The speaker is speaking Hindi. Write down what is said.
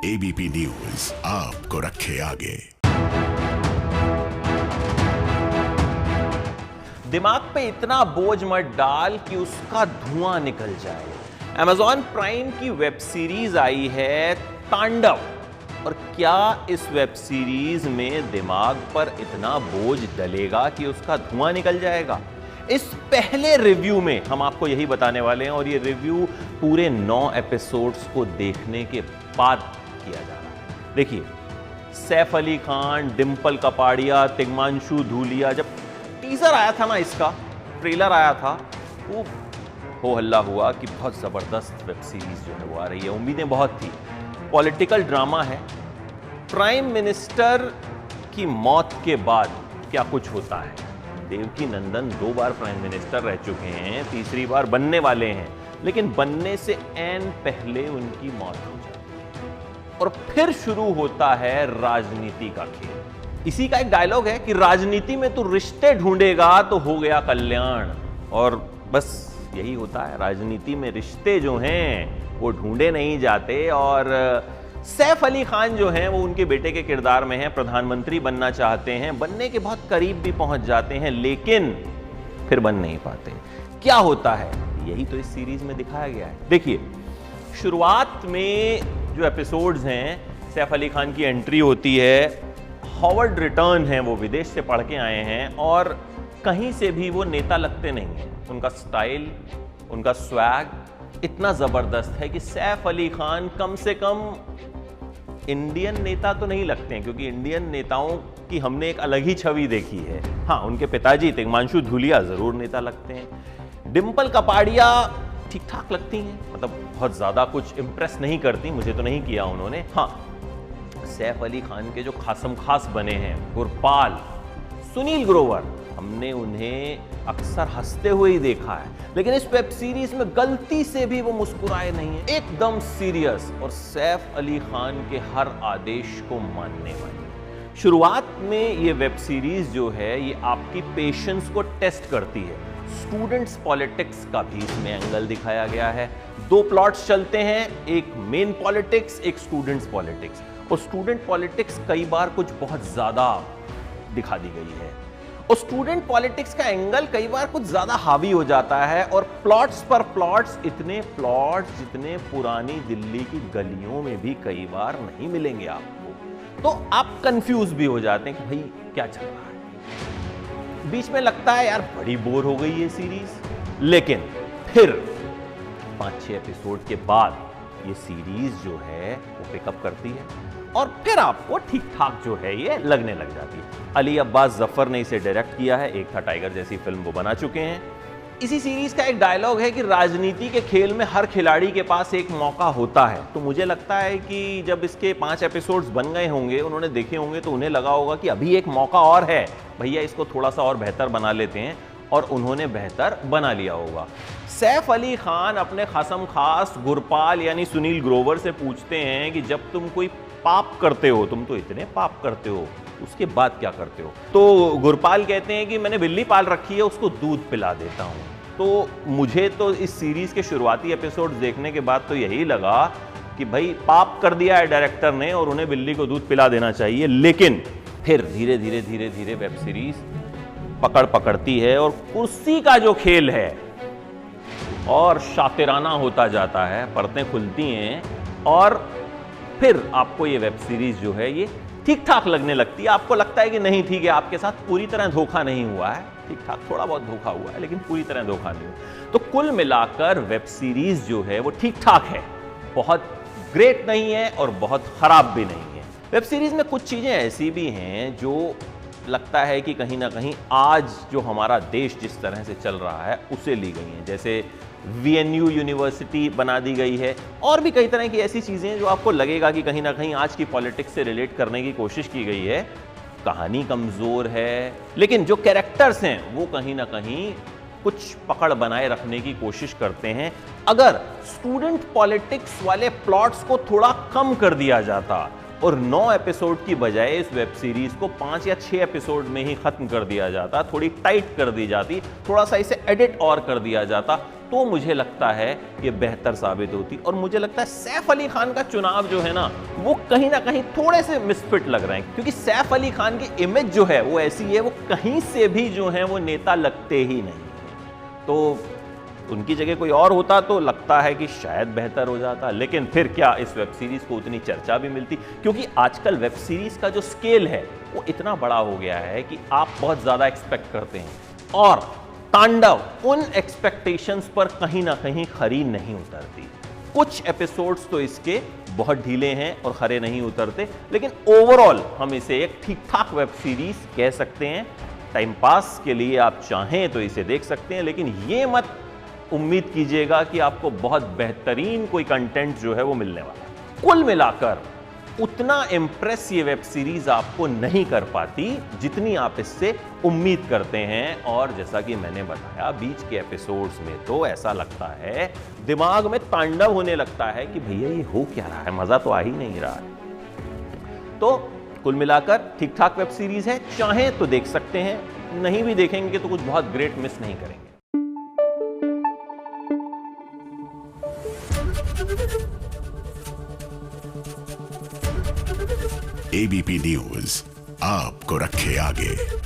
एबीपी न्यूज आपको रखे आगे। दिमाग पे इतना बोझ मत डाल कि उसका धुआं निकल जाए। Amazon प्राइम की वेब सीरीज आई है तांडव, और क्या इस वेब सीरीज में दिमाग पर इतना बोझ डलेगा कि उसका धुआं निकल जाएगा? इस पहले रिव्यू में हम आपको यही बताने वाले हैं, और ये रिव्यू पूरे 9 एपिसोड्स को देखने के बाद किया जा रहा है। देखिए, सैफ अली खान, डिंपल कपाड़िया, तिग्मांशु धूलिया, जब टीजर आया था ना, इसका ट्रेलर आया था, वो हो हल्ला हुआ कि बहुत जबरदस्त वेब सीरीज जो है वो आ रही है। उम्मीदें बहुत थी। पॉलिटिकल ड्रामा है। प्राइम मिनिस्टर की मौत के बाद क्या कुछ होता है। देवकी नंदन 2 बार प्राइम मिनिस्टर रह चुके हैं, तीसरी बार बनने वाले हैं, लेकिन बनने से ऐन पहले उनकी मौत हो जाती है और फिर शुरू होता है राजनीति का खेल। इसी का एक डायलॉग है कि राजनीति में तू रिश्ते ढूंढेगा तो हो गया कल्याण, और बस यही होता है। राजनीति में रिश्ते जो हैं वो ढूंढे नहीं जाते, और सैफ अली खान जो हैं वो उनके बेटे के किरदार में हैं, प्रधानमंत्री बनना चाहते हैं, बनने के बहुत करीब भी पहुंच जाते हैं, लेकिन फिर बन नहीं पाते। क्या होता है, यही तो इस सीरीज में दिखाया गया है। देखिए, शुरुआत में जो एपिसोड्स हैं, सैफ अली खान की एंट्री होती है। हॉवर्ड रिटर्न है, वो विदेश से पढ़ के आए हैं, और कहीं से भी वो नेता लगते नहीं हैं। उनका स्टाइल, उनका स्वैग इतना जबरदस्त है कि सैफ अली खान कम से कम इंडियन नेता तो नहीं लगते हैं, क्योंकि इंडियन नेताओं की हमने एक अलग ही छवि देखी है। हाँ, उनके पिताजी तिग्मांशु धूलिया जरूर नेता लगते हैं। डिंपल कपाड़िया ठीक ठाक लगती हैं, मतलब बहुत ज्यादा कुछ इंप्रेस नहीं करती, मुझे तो नहीं किया उन्होंने। हाँ, सैफ अली खान के जो खासम खास बने हैं, गुरपाल, सुनील ग्रोवर, हमने उन्हें अक्सर हंसते हुए ही देखा है, लेकिन इस वेब सीरीज में गलती से भी वो मुस्कुराए नहीं है, एकदम सीरियस और सैफ अली खान के हर आदेश को मानने वाली। शुरुआत में ये वेब सीरीज जो है ये आपकी पेशेंस को टेस्ट करती है। स्टूडेंट्स पॉलिटिक्स का भी इसमें एंगल दिखाया गया है। 2 प्लॉट्स चलते हैं, एक मेन पॉलिटिक्स, एक स्टूडेंट्स पॉलिटिक्स, और स्टूडेंट पॉलिटिक्स कई बार कुछ बहुत ज्यादा दिखा दी गई है, और स्टूडेंट पॉलिटिक्स का एंगल कई बार कुछ ज्यादा हावी हो जाता है, और प्लॉट्स पर प्लॉट्स, इतने प्लॉट्स जितने पुरानी दिल्ली की गलियों में भी कई बार नहीं मिलेंगे आपको, तो आप कंफ्यूज भी हो जाते हैं कि भाई क्या चल रहा है। बीच में लगता है यार बड़ी बोर हो गई ये सीरीज, लेकिन फिर 5-6 एपिसोड के बाद ये सीरीज जो है वो पिकअप करती है, और फिर आपको ठीक ठाक जो है ये लगने लग जाती है। अली अब्बास जफर ने इसे डायरेक्ट किया है, एक था टाइगर जैसी फिल्म, वो बना चुके हैं। इसी सीरीज का एक डायलॉग है कि राजनीति के खेल में हर खिलाड़ी के पास एक मौका होता है। तो मुझे लगता है कि जब इसके 5 एपिसोड्स बन गए होंगे, उन्होंने देखे होंगे, तो उन्हें लगा होगा कि अभी एक मौका और है भैया, इसको थोड़ा सा और बेहतर बना लेते हैं, और उन्होंने बेहतर बना लिया होगा। सैफ अली खान अपने खासम खास गुरपाल यानी सुनील ग्रोवर से पूछते हैं कि जब तुम कोई पाप करते हो, तुम तो इतने पाप करते हो, उसके बाद क्या करते हो? तो गुरपाल कहते हैं कि मैंने बिल्ली पाल रखी है, उसको दूध पिला देता हूं। तो मुझे तो इस सीरीज के शुरुआती एपिसोड देखने के बाद तो यही लगा कि भाई पाप कर दिया है डायरेक्टर ने और उन्हें बिल्ली को दूध पिला देना चाहिए, लेकिन फिर धीरे धीरे धीरे धीरे वेब सीरीज पकड़ती है, और कुर्सी का जो खेल है और शातिराना होता जाता है, परतें खुलती हैं, और फिर आपको ये वेब सीरीज जो है ये ठीक ठाक लगने लगती है। आपको लगता है कि नहीं ठीक है, आपके साथ पूरी तरह धोखा नहीं हुआ है, ठीक ठाक थोड़ा बहुत धोखा हुआ है, लेकिन पूरी तरह धोखा नहीं हुआ। तो कुल मिलाकर वेब सीरीज जो है वो ठीक ठाक है, बहुत ग्रेट नहीं है और बहुत खराब भी नहीं है। वेब सीरीज में कुछ चीजें ऐसी भी हैं जो लगता है कि कहीं ना कहीं आज जो हमारा देश जिस तरह से चल रहा है उसे ली गई हैं, जैसे VNU यूनिवर्सिटी बना दी गई है, और भी कई तरह की ऐसी चीजें हैं जो आपको लगेगा कि कहीं ना कहीं आज की पॉलिटिक्स से रिलेट करने की कोशिश की गई है। कहानी कमजोर है, लेकिन जो कैरेक्टर्स हैं वो कहीं ना कहीं कुछ पकड़ बनाए रखने की कोशिश करते हैं। अगर स्टूडेंट पॉलिटिक्स वाले प्लॉट्स को थोड़ा कम कर दिया जाता, और 9 एपिसोड की बजाय इस वेब सीरीज को 5 या 6 एपिसोड में ही खत्म कर दिया जाता, थोड़ी टाइट कर दी जाती, थोड़ा सा इसे एडिट और कर दिया जाता, तो मुझे लगता है ये बेहतर साबित होती। और मुझे लगता है सैफ अली खान का चुनाव जो है ना वो कहीं ना कहीं थोड़े से मिसफिट लग रहे हैं, क्योंकि सैफ अली खान की इमेज जो है वो ऐसी है, वो कहीं से भी जो है वो नेता लगते ही नहीं। तो उनकी जगह कोई और होता तो लगता है कि शायद बेहतर हो जाता, लेकिन फिर क्या इस वेब सीरीज को उतनी चर्चा भी मिलती, क्योंकि आजकल वेब सीरीज का जो स्केल है वो इतना बड़ा हो गया है कि आप बहुत ज्यादा एक्सपेक्ट करते हैं और तांडव उन एक्सपेक्टेशंस पर कहीं ना कहीं खरी नहीं उतरती। कुछ एपिसोड्स तो इसके बहुत ढीले हैं और खरे नहीं उतरते, लेकिन ओवरऑल हम इसे एक ठीक ठाक वेब सीरीज कह सकते हैं। टाइम पास के लिए आप चाहें तो इसे देख सकते हैं, लेकिन ये मत उम्मीद कीजिएगा कि आपको बहुत बेहतरीन कोई कंटेंट जो है वो मिलने वाला है। कुल मिलाकर उतना इंप्रेस ये वेब सीरीज आपको नहीं कर पाती जितनी आप इससे उम्मीद करते हैं। और जैसा कि मैंने बताया, बीच के एपिसोड्स में तो ऐसा लगता है, दिमाग में तांडव होने लगता है कि भैया ये हो क्या रहा है, मजा तो आ ही नहीं रहा है। तो कुल मिलाकर ठीक ठाक वेब सीरीज है, चाहें तो देख सकते हैं, नहीं भी देखेंगे तो कुछ बहुत ग्रेट मिस नहीं करेंगे। एबीपी न्यूज आपको रखे आगे।